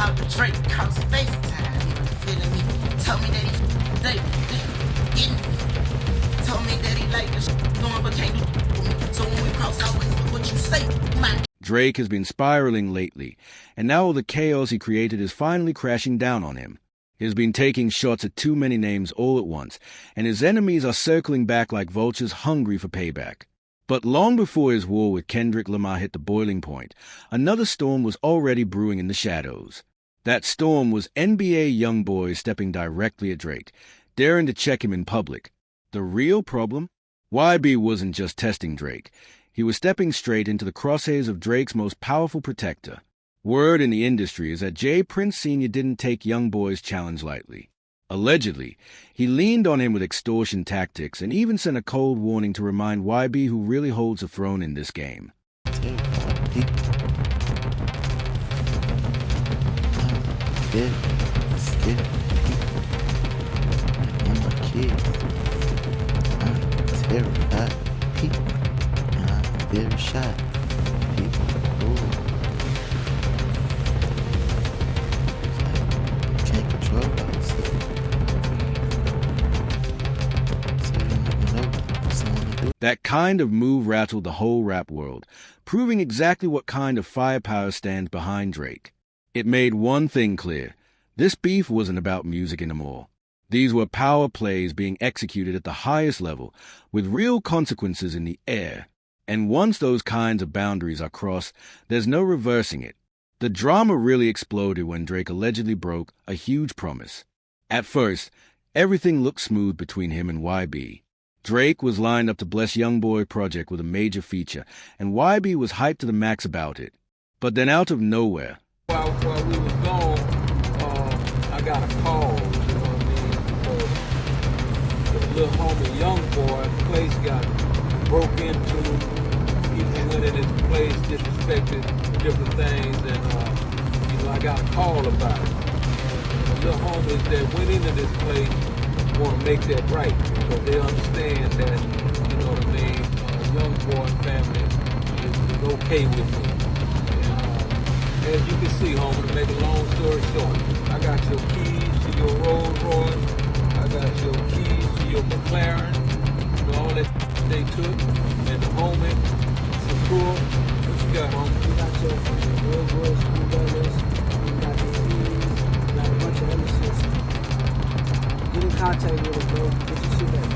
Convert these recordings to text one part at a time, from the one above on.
talked to Drake across FaceTime. He was feeling me. Told me that he getting. Told me that he liked the going, but can't do with me. So when we cross, always do what you say, man. Drake has been spiraling lately, and now all the chaos he created is finally crashing down on him. He has been taking shots at too many names all at once, and his enemies are circling back like vultures hungry for payback. But long before his war with Kendrick Lamar hit the boiling point, another storm was already brewing in the shadows. That storm was NBA YoungBoy stepping directly at Drake, daring to check him in public. The real problem? YB wasn't just testing Drake. He was stepping straight into the crosshairs of Drake's most powerful protector. Word in the industry is that Jay Prince Sr. didn't take YoungBoy's challenge lightly. Allegedly, he leaned on him with extortion tactics and even sent a cold warning to remind YB who really holds the throne in this game. Very shy. People cool. It's like, can't control ourselves. So you never know what someone will do. That kind of move rattled the whole rap world, proving exactly what kind of firepower stands behind Drake. It made one thing clear. This beef wasn't about music anymore. These were power plays being executed at the highest level, with real consequences in the air. And once those kinds of boundaries are crossed, there's no reversing it. The drama really exploded when Drake allegedly broke a huge promise. At first, everything looked smooth between him and YB. Drake was lined up to bless YoungBoy project with a major feature, and YB was hyped to the max about it. But then out of nowhere... While we was gone, I got a call, you know what I mean? The little homie YoungBoy, the place got broke into, he went in his place, disrespected different things, and I got a call about it. And the little homies that went into this place want to make that right, because they understand that, you know what I mean, YoungBoy family is okay with me. And as you can see, homie, to make a long story short, I got your keys to your Rolls Royce, I got your keys to your McLaren, all that they took, and the homie, Shakur, what you got, homie? We got your Rolls Royce, we got this, we got the keys, we got a bunch of other shit. Get in contact with us, bro. Get your shit back.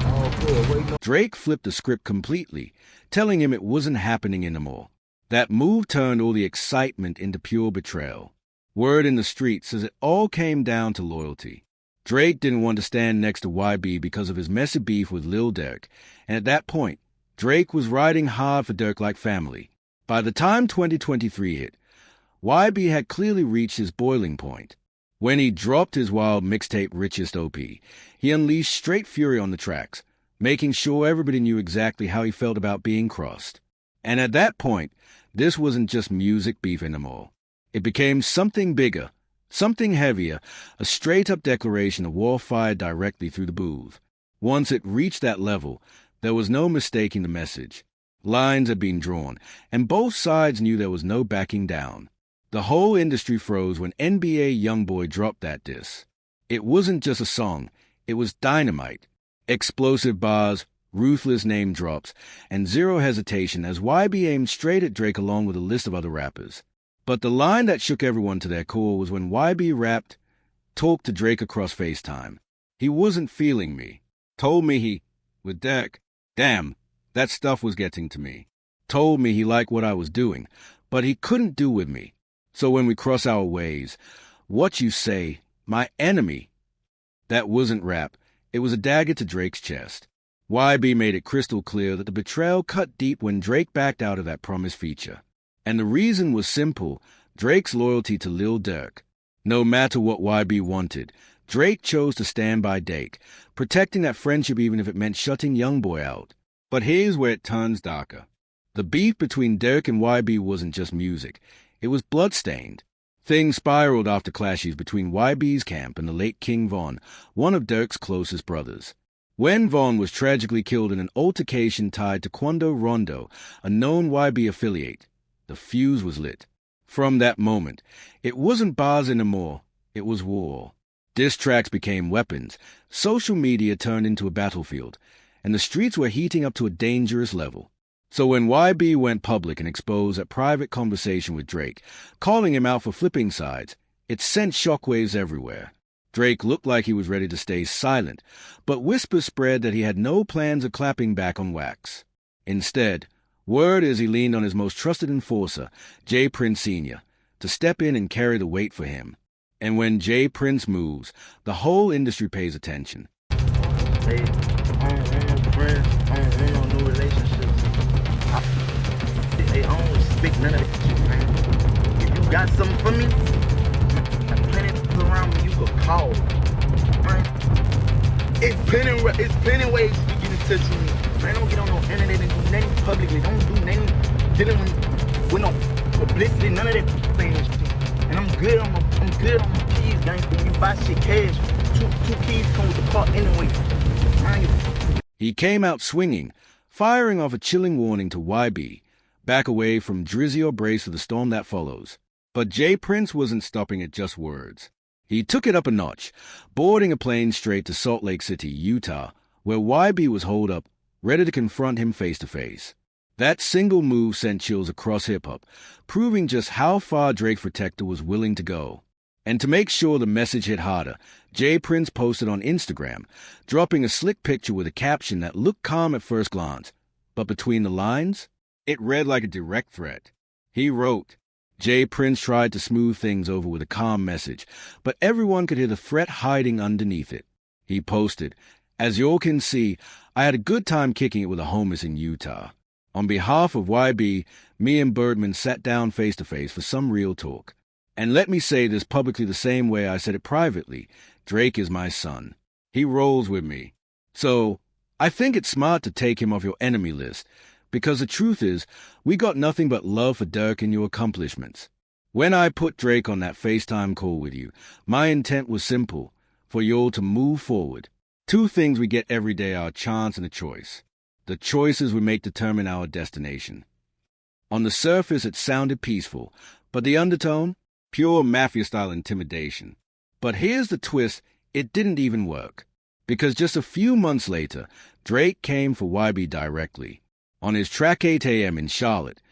Oh, good. Wait, no. Drake flipped the script completely, telling him it wasn't happening anymore. That move turned all the excitement into pure betrayal. Word in the streets says it all came down to loyalty. Drake didn't want to stand next to YB because of his messy beef with Lil Durk, and at that point, Drake was riding hard for Durk like family. By the time 2023 hit, YB had clearly reached his boiling point. When he dropped his wild mixtape Richest OP, he unleashed straight fury on the tracks, making sure everybody knew exactly how he felt about being crossed. And at that point, this wasn't just music beef anymore. It became something bigger. Something heavier, a straight-up declaration of war fired directly through the booth. Once it reached that level, there was no mistaking the message. Lines had been drawn, and both sides knew there was no backing down. The whole industry froze when NBA YoungBoy dropped that diss. It wasn't just a song, it was dynamite. Explosive bars, ruthless name drops, and zero hesitation as YB aimed straight at Drake along with a list of other rappers. But the line that shook everyone to their core was when YB rapped, talked to Drake across FaceTime. He wasn't feeling me. Told me he, with Dak, damn, that stuff was getting to me. Told me he liked what I was doing, but he couldn't do with me. So when we cross our ways, what you say, my enemy. That wasn't rap. It was a dagger to Drake's chest. YB made it crystal clear that the betrayal cut deep when Drake backed out of that promised feature. And the reason was simple, Drake's loyalty to Lil Durk. No matter what YB wanted, Drake chose to stand by Drake, protecting that friendship even if it meant shutting YoungBoy out. But here's where it turns darker. The beef between Durk and YB wasn't just music, it was bloodstained. Things spiraled after clashes between YB's camp and the late King Von, one of Durk's closest brothers. When Von was tragically killed in an altercation tied to Quando Rondo, a known YB affiliate, the fuse was lit. From that moment, it wasn't bars anymore, it was war. Diss tracks became weapons, social media turned into a battlefield, and the streets were heating up to a dangerous level. So when YB went public and exposed that private conversation with Drake, calling him out for flipping sides, it sent shockwaves everywhere. Drake looked like he was ready to stay silent, but whispers spread that he had no plans of clapping back on Wax. Instead, word is he leaned on his most trusted enforcer, J. Prince Sr., to step in and carry the weight for him. And when J. Prince moves, the whole industry pays attention. Hey, I don't friends, I don't no relationships. I don't respect none of that shit, man. If you got something for me, there's plenty of people around me you could call. Man, it's plenty ways you get in touch with me. Man, don't get on no internet and do nothing publicly. Don't do nothing dealing with no publicity, none of that thing. And I'm good on my keys, gangster. When you buy shit cash, two keys come with the car anyway. Man, He came out swinging, firing off a chilling warning to YB, back away from Drizzy or brace for the storm that follows. But J. Prince wasn't stopping at just words. He took it up a notch, boarding a plane straight to Salt Lake City, Utah, where YB was holed up, ready to confront him face to face. That single move sent chills across hip-hop, proving just how far Drake Protector was willing to go. And to make sure the message hit harder, J. Prince posted on Instagram, dropping a slick picture with a caption that looked calm at first glance, but between the lines, it read like a direct threat. He wrote, J. Prince tried to smooth things over with a calm message, but everyone could hear the threat hiding underneath it. He posted, as y'all can see, I had a good time kicking it with a homies in Utah. On behalf of YB, me and Birdman sat down face to face for some real talk. And let me say this publicly the same way I said it privately. Drake is my son. He rolls with me. So, I think it's smart to take him off your enemy list, because the truth is, we got nothing but love for Dirk and your accomplishments. When I put Drake on that FaceTime call with you, my intent was simple, for y'all to move forward. Two things we get every day are a chance and a choice. The choices we make determine our destination. On the surface, it sounded peaceful, but the undertone? Pure mafia-style intimidation. But here's the twist, it didn't even work. Because just a few months later, Drake came for YB directly. On his track 8 AM in Charlotte,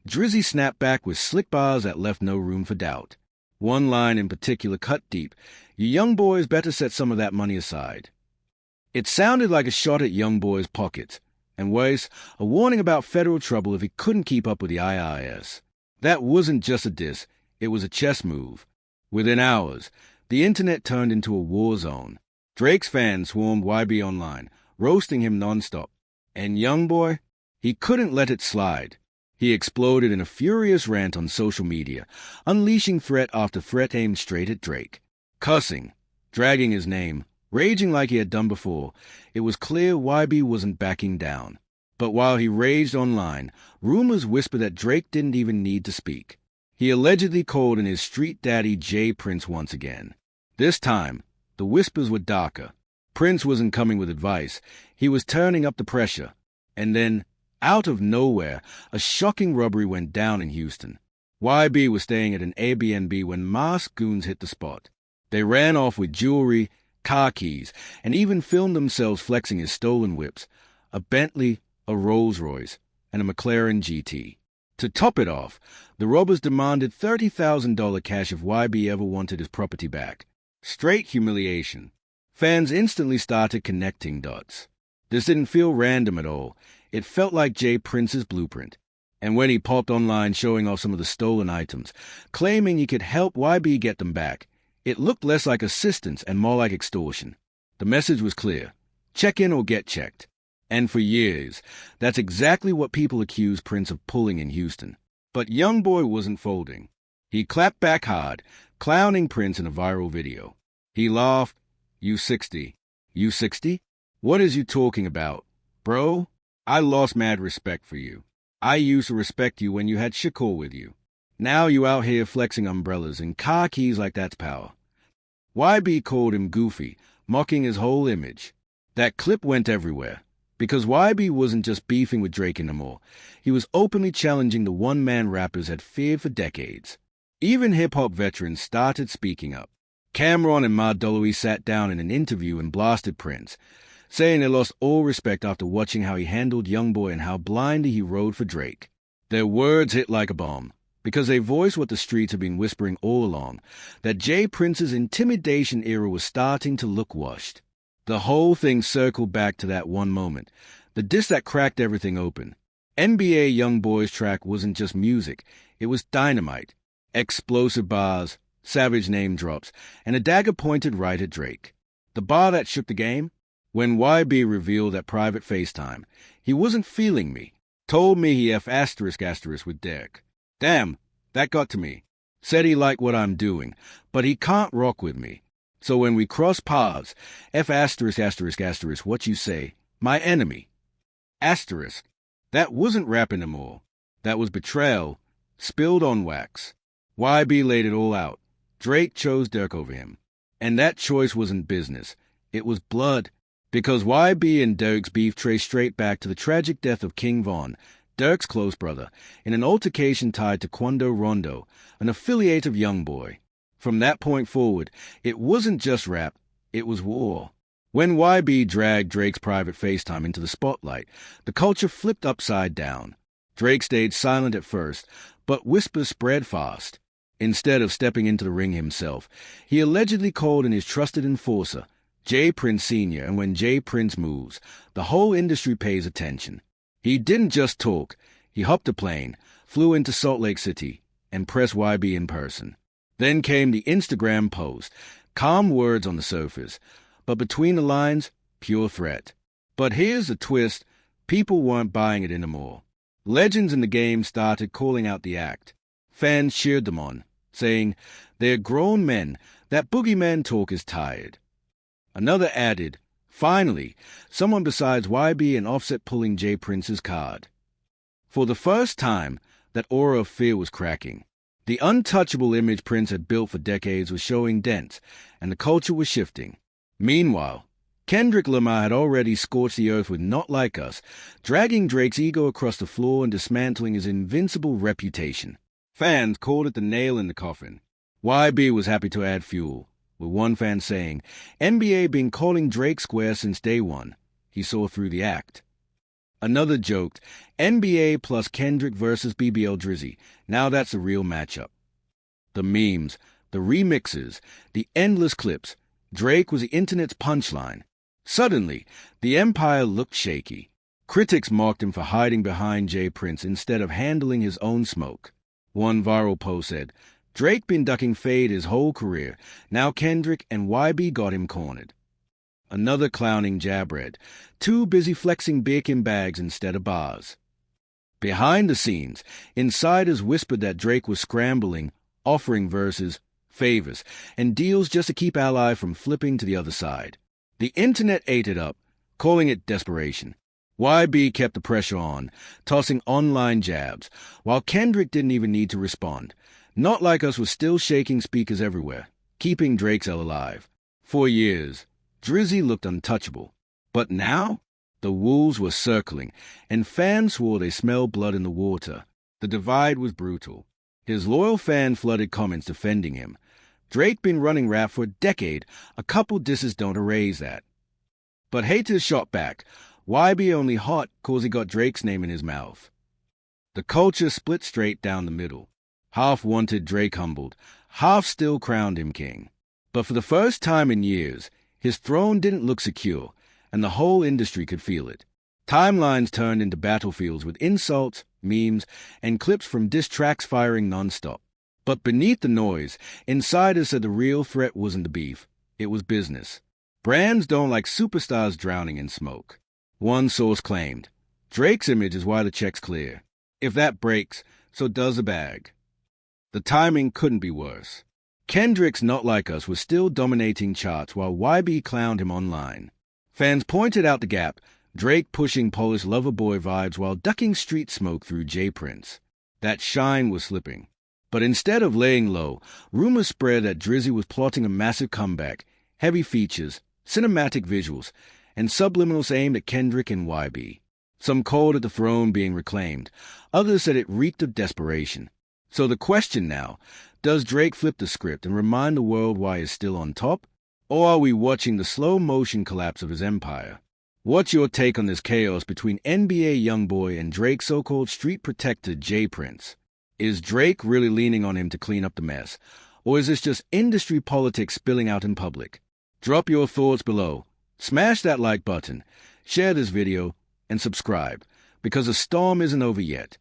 Drizzy snapped back with slick bars that left no room for doubt. One line in particular cut deep, you young boys better set some of that money aside. It sounded like a shot at YoungBoy's pockets, and worse, a warning about federal trouble if he couldn't keep up with the IRS. That wasn't just a diss, it was a chess move. Within hours, the internet turned into a war zone. Drake's fans swarmed YB online, roasting him nonstop. And YoungBoy? He couldn't let it slide. He exploded in a furious rant on social media, unleashing threat after threat aimed straight at Drake. Cussing, dragging his name, raging like he had done before, it was clear YB wasn't backing down. But while he raged online, rumors whispered that Drake didn't even need to speak. He allegedly called in his street daddy J. Prince once again. This time, the whispers were darker. Prince wasn't coming with advice, he was turning up the pressure. And then, out of nowhere, a shocking robbery went down in Houston. YB was staying at an Airbnb when masked goons hit the spot. They ran off with jewelry, car keys, and even filmed themselves flexing his stolen whips, a Bentley, a Rolls-Royce, and a McLaren GT. To top it off, the robbers demanded $30,000 cash if YB ever wanted his property back. Straight humiliation. Fans instantly started connecting dots. This didn't feel random at all. It felt like J. Prince's blueprint. And when he popped online showing off some of the stolen items, claiming he could help YB get them back, it looked less like assistance and more like extortion. The message was clear. Check in or get checked. And for years, that's exactly what people accused Prince of pulling in Houston. But YoungBoy wasn't folding. He clapped back hard, clowning Prince in a viral video. He laughed, "You 60. You 60? What is you talking about? Bro, I lost mad respect for you. I used to respect you when you had Shakur with you. Now you out here flexing umbrellas and car keys like that's power." YB called him goofy, mocking his whole image. That clip went everywhere. Because YB wasn't just beefing with Drake anymore. He was openly challenging the one-man rappers had feared for decades. Even hip-hop veterans started speaking up. Cameron and Mardolowy sat down in an interview and blasted Prince, saying they lost all respect after watching how he handled YoungBoy and how blindly he rode for Drake. Their words hit like a bomb, because they voiced what the streets had been whispering all along, that J. Prince's intimidation era was starting to look washed. The whole thing circled back to that one moment, the diss that cracked everything open. NBA YoungBoy's track wasn't just music, it was dynamite. Explosive bars, savage name drops, and a dagger pointed right at Drake. The bar that shook the game? When YB revealed at private FaceTime, he wasn't feeling me. Told me he F*** with Derek. Damn, that got to me. Said he liked what I'm doing, but he can't rock with me. So when we cross paths, F*** what you say, my enemy. Asterisk. That wasn't rap anymore. That was betrayal, spilled on wax. YB laid it all out. Drake chose Dirk over him. And that choice wasn't business. It was blood. Because YB and Dirk's beef traced straight back to the tragic death of King Von, Dirk's close brother, in an altercation tied to Quando Rondo, an affiliate of YoungBoy. From that point forward, it wasn't just rap, it was war. When YB dragged Drake's private FaceTime into the spotlight, the culture flipped upside down. Drake stayed silent at first, but whispers spread fast. Instead of stepping into the ring himself, he allegedly called in his trusted enforcer, J. Prince Sr., and when J. Prince moves, the whole industry pays attention. He didn't just talk, he hopped a plane, flew into Salt Lake City, and pressed YB in person. Then came the Instagram post, calm words on the surface, but between the lines, pure threat. But here's the twist, people weren't buying it anymore. Legends in the game started calling out the act. Fans cheered them on, saying, "They're grown men, that boogeyman talk is tired." Another added, "Finally, someone besides YB and Offset pulling J. Prince's card." For the first time, that aura of fear was cracking. The untouchable image Prince had built for decades was showing dents, and the culture was shifting. Meanwhile, Kendrick Lamar had already scorched the earth with Not Like Us, dragging Drake's ego across the floor and dismantling his invincible reputation. Fans called it the nail in the coffin. YB was happy to add fuel, with one fan saying, "NBA been calling Drake square since day one." He saw through the act. Another joked, "NBA plus Kendrick versus BBL Drizzy. Now that's a real matchup." The memes, the remixes, the endless clips. Drake was the internet's punchline. Suddenly, the empire looked shaky. Critics mocked him for hiding behind J. Prince instead of handling his own smoke. One viral post said, "Drake been ducking fade his whole career. Now Kendrick and YB got him cornered." Another clowning jab read, "Too busy flexing Birkin bags instead of bars." Behind the scenes, insiders whispered that Drake was scrambling, offering verses, favors, and deals just to keep Ally from flipping to the other side. The internet ate it up, calling it desperation. YB kept the pressure on, tossing online jabs, while Kendrick didn't even need to respond. Not Like Us was still shaking speakers everywhere, keeping Drake's L alive. For years, Drizzy looked untouchable. But now, the wolves were circling, and fans swore they smelled blood in the water. The divide was brutal. His loyal fan flooded comments defending him. Drake been running rap for a decade. A couple disses don't erase that. But haters shot back. YB only hot cause he got Drake's name in his mouth. The culture split straight down the middle. Half wanted Drake humbled, half still crowned him king. But for the first time in years, his throne didn't look secure, and the whole industry could feel it. Timelines turned into battlefields with insults, memes, and clips from diss tracks firing nonstop. But beneath the noise, insiders said the real threat wasn't the beef, it was business. Brands don't like superstars drowning in smoke. One source claimed, "Drake's image is why the check's clear. If that breaks, so does the bag." The timing couldn't be worse. Kendrick's Not Like Us was still dominating charts while YB clowned him online. Fans pointed out the gap, Drake pushing Polish lover boy vibes while ducking street smoke through J. Prince. That shine was slipping. But instead of laying low, rumors spread that Drizzy was plotting a massive comeback, heavy features, cinematic visuals, and subliminals aimed at Kendrick and YB. Some called it the throne being reclaimed. Others said it reeked of desperation. So the question now, Does Drake flip the script and remind the world why he's still on top? Or are we watching the slow-motion collapse of his empire? What's your take on this chaos between NBA YoungBoy and Drake's so-called street protector J Prince? Is Drake really leaning on him to clean up the mess? Or is this just industry politics spilling out in public? Drop your thoughts below. Smash that like button, share this video, and subscribe, because the storm isn't over yet.